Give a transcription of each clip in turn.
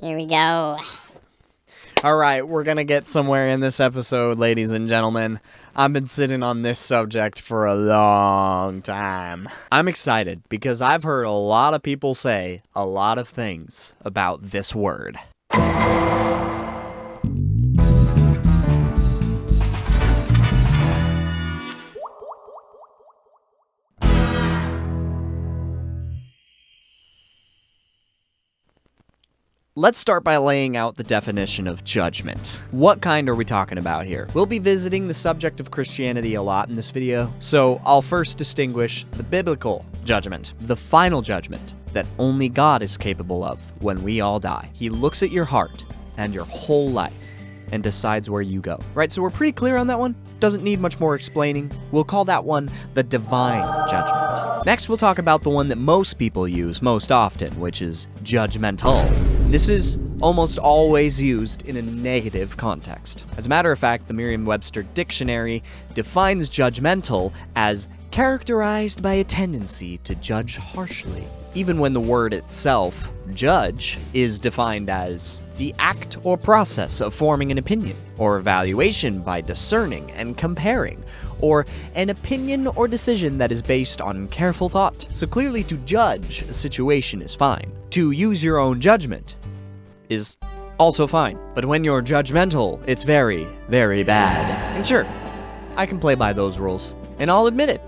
Here we go. Alright, we're gonna get somewhere in this episode, ladies and gentlemen. I've been sitting on this subject for a long time. I'm excited because I've heard a lot of people say a lot of things about this word. Let's start by laying out the definition of judgment. What kind are we talking about here? We'll be visiting the subject of Christianity a lot in this video, so I'll first distinguish the biblical judgment, the final judgment that only God is capable of when we all die. He looks at your heart and your whole life and decides where you go. Right, so we're pretty clear on that one? Doesn't need much more explaining. We'll call that one the divine judgment. Next, we'll talk about the one that most people use most often, which is judgmental. This is almost always used in a negative context. As a matter of fact, the Merriam-Webster dictionary defines judgmental as characterized by a tendency to judge harshly, even when the word itself, judge, is defined as the act or process of forming an opinion, or evaluation by discerning and comparing, or an opinion or decision that is based on careful thought. So clearly, to judge a situation is fine. To use your own judgment is also fine. But when you're judgmental, it's very, very bad. And sure, I can play by those rules. And I'll admit it,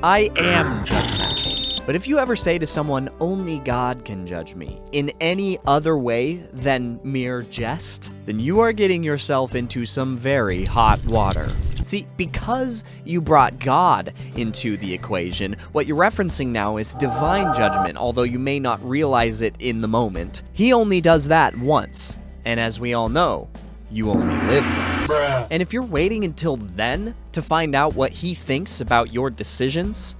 I am judgmental. But if you ever say to someone, only God can judge me, in any other way than mere jest, then you are getting yourself into some very hot water. See, because you brought God into the equation, what you're referencing now is divine judgment, although you may not realize it in the moment. He only does that once, and as we all know, you only live once. And if you're waiting until then to find out what he thinks about your decisions,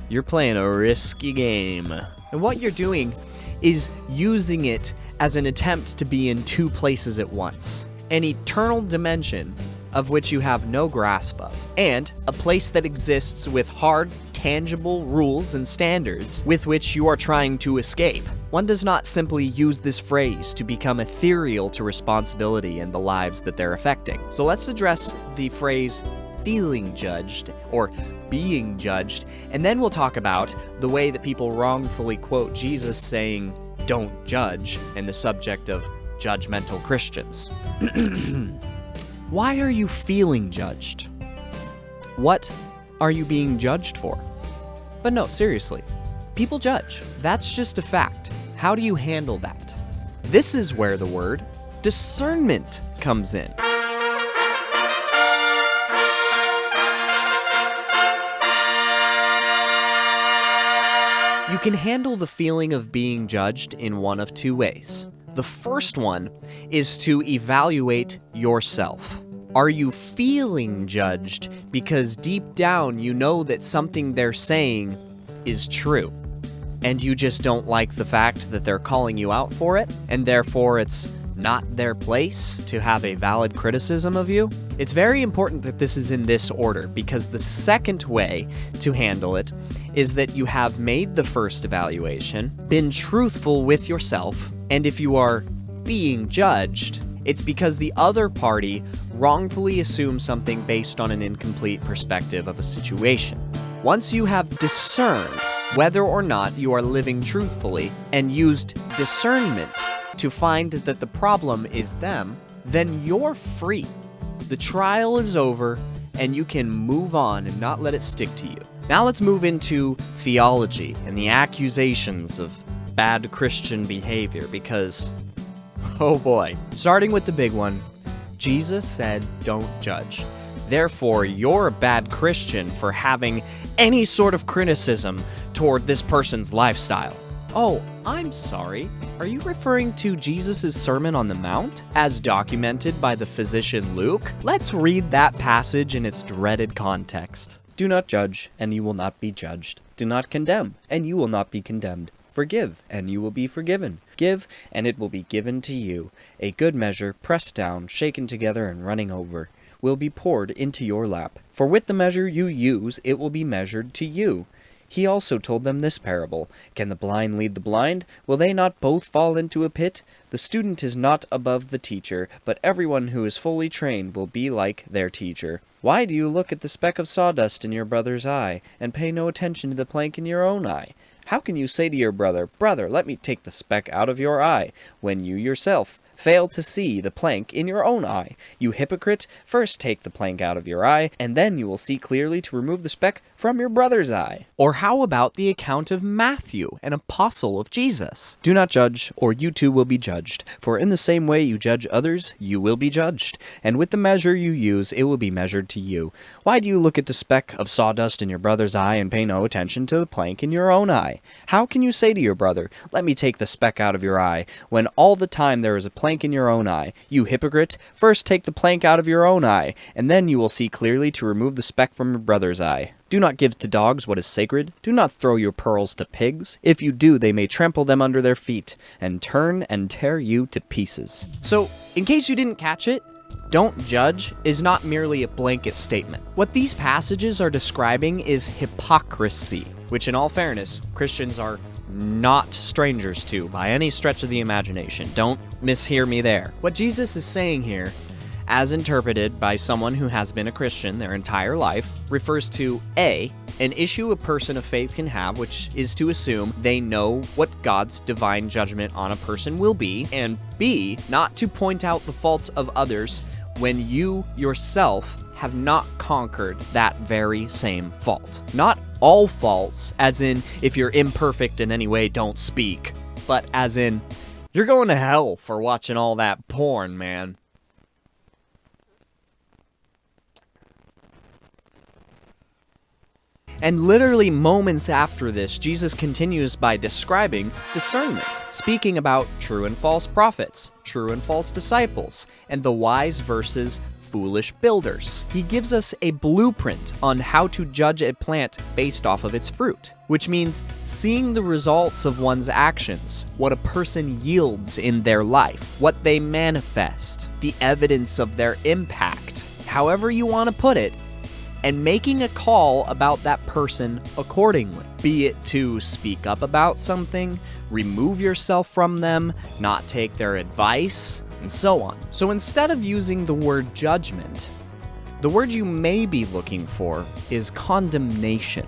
you're playing a risky game. And what you're doing is using it as an attempt to be in two places at once. An eternal dimension of which you have no grasp of, and a place that exists with hard, tangible rules and standards with which you are trying to escape. One does not simply use this phrase to become ethereal to responsibility and the lives that they're affecting. So let's address the phrase feeling judged, or being judged, and then we'll talk about the way that people wrongfully quote Jesus saying, "Don't judge," and the subject of judgmental Christians. Why are you feeling judged? What are you being judged for? But no, seriously, people judge. That's just a fact. How do you handle that? This is where the word discernment comes in. You can handle the feeling of being judged in one of two ways. The first one is to evaluate yourself. Are you feeling judged because deep down you know that something they're saying is true, and you just don't like the fact that they're calling you out for it, and therefore it's not their place to have a valid criticism of you? It's very important that this is in this order, because the second way to handle it is that you have made the first evaluation, been truthful with yourself, and if you are being judged, it's because the other party wrongfully assumed something based on an incomplete perspective of a situation. Once you have discerned whether or not you are living truthfully and used discernment to find that the problem is them, then you're free. The trial is over, and you can move on and not let it stick to you. Now let's move into theology and the accusations of bad Christian behavior, because, oh boy, starting with the big one, Jesus said, "Don't judge." Therefore, you're a bad Christian for having any sort of criticism toward this person's lifestyle. Oh, I'm sorry. Are you referring to Jesus' Sermon on the Mount, as documented by the physician Luke? Let's read that passage in its dreaded context. Do not judge, and you will not be judged. Do not condemn, and you will not be condemned. Forgive, and you will be forgiven. Give, and it will be given to you. A good measure, pressed down, shaken together, and running over, will be poured into your lap. For with the measure you use, it will be measured to you. He also told them this parable. Can the blind lead the blind? Will they not both fall into a pit? The student is not above the teacher, but everyone who is fully trained will be like their teacher. Why do you look at the speck of sawdust in your brother's eye, and pay no attention to the plank in your own eye? How can you say to your brother, Brother, let me take the speck out of your eye, when you yourself fail to see the plank in your own eye? You hypocrite, first take the plank out of your eye, and then you will see clearly to remove the speck from your brother's eye. Or how about the account of Matthew, an apostle of Jesus? Do not judge, or you too will be judged. For in the same way you judge others, you will be judged. And with the measure you use, it will be measured to you. Why do you look at the speck of sawdust in your brother's eye and pay no attention to the plank in your own eye? How can you say to your brother, Let me take the speck out of your eye, when all the time there is a plank in your own eye? You hypocrite, first take the plank out of your own eye, and then you will see clearly to remove the speck from your brother's eye. Do not give to dogs what is sacred. Do not throw your pearls to pigs. If you do, they may trample them under their feet, and turn and tear you to pieces. So, in case you didn't catch it, don't judge is not merely a blanket statement. What these passages are describing is hypocrisy, which in all fairness, Christians are not strangers to by any stretch of the imagination. Don't mishear me there. What Jesus is saying here, as interpreted by someone who has been a Christian their entire life, refers to A, an issue a person of faith can have, which is to assume they know what God's divine judgment on a person will be, and B, not to point out the faults of others when you yourself have not conquered that very same fault. Not all faults, as in, if you're imperfect in any way, don't speak, but as in, you're going to hell for watching all that porn, man. And literally moments after this, Jesus continues by describing discernment, speaking about true and false prophets, true and false disciples, and the wise versus foolish builders. He gives us a blueprint on how to judge a plant based off of its fruit, which means seeing the results of one's actions, what a person yields in their life, what they manifest, the evidence of their impact, however you want to put it, and making a call about that person accordingly, be it to speak up about something, remove yourself from them, not take their advice, and so on. So instead of using the word judgment, the word you may be looking for is condemnation.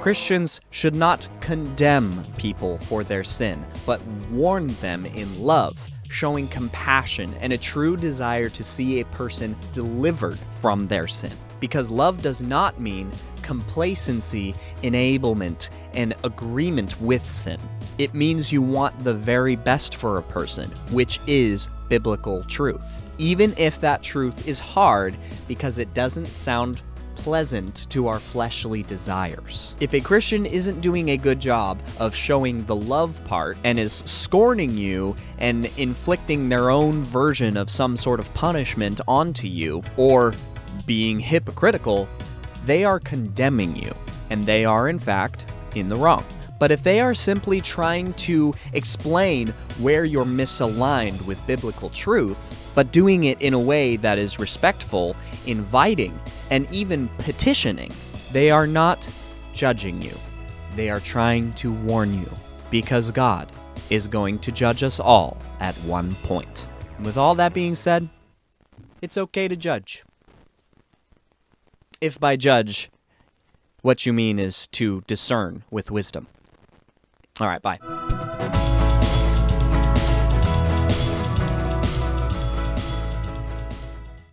Christians should not condemn people for their sin, but warn them in love, showing compassion and a true desire to see a person delivered from their sin. Because love does not mean complacency, enablement, and agreement with sin. It means you want the very best for a person, which is biblical truth. Even if that truth is hard because it doesn't sound pleasant to our fleshly desires. If a Christian isn't doing a good job of showing the love part and is scorning you and inflicting their own version of some sort of punishment onto you, or being hypocritical, they are condemning you, and they are in fact in the wrong. But if they are simply trying to explain where you're misaligned with biblical truth, but doing it in a way that is respectful, inviting, and even petitioning, they are not judging you. They are trying to warn you, because God is going to judge us all at one point. And with all that being said, it's okay to judge. If by judge, what you mean is to discern with wisdom. All right, bye.